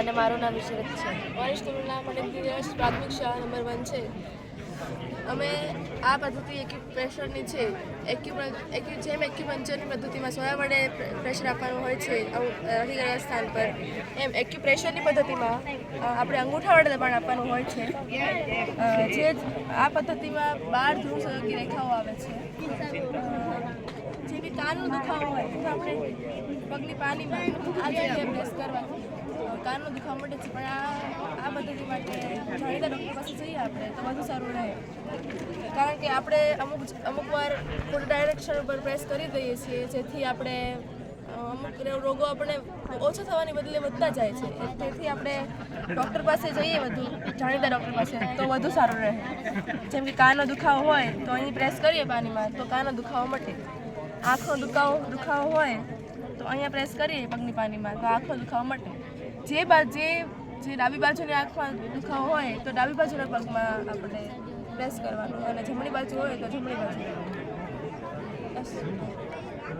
અને મારું નામ વિશરત છે. મારું સ્કૂલનું નામ પંડિત દિનેશ પ્રાથમિક શાળા નંબર 1 છે. અમે આ પદ્ધતિ એક્યુપ્રેશરની છે. જેમ એક્યુપંક્ચરની પદ્ધતિમાં સોયા વડે પ્રેશર આપવાનું હોય છે અડધી ગળા સ્થાન પર, એમ એક્યુપ્રેશરની પદ્ધતિમાં આપણે અંગૂઠા વડે દબાણ આપવાનું હોય છે. જે આ પદ્ધતિમાં 12 ધ્રુવ સહયોગી રેખાઓ આવે છે. જે બી કાનનો દુખાવો હોય તો આપણે પગની પાનીમાં આ જગ્યાએ પ્રેસ કરવાનું, કાનનો દુખાવો મળે છે. પણ આ પદ્ધતિ માટે જાણીતા ડૉક્ટર પાસે જઈએ આપણે તો વધુ સારું રહે, કારણ કે આપણે અમુક વાર ખોટા ડાયરેક્શન ઉપર પ્રેસ કરી દઈએ છીએ, જેથી આપણે અમુક રોગો આપણે ઓછા થવાની બદલે વધતા જાય છે. તેથી આપણે ડૉક્ટર પાસે જઈએ, વધુ જાણીતા ડૉક્ટર પાસે, તો વધુ સારું રહે. જેમ કે કાનનો દુખાવો હોય તો અહીં પ્રેસ કરીએ પાણીમાં તો કાનનો દુખાવો મટે. આંખનો દુખાવો હોય તો અહીંયા પ્રેસ કરીએ પગની પાનીમાં તો આંખનો દુખાવો મટે. જે ડાબી બાજુની આંખમાં દુખાવો હોય તો ડાબી બાજુના પગમાં આપણે પ્રેસ કરવાનું, અને જમણી બાજુ હોય તો જમણી બાજુ. બસ.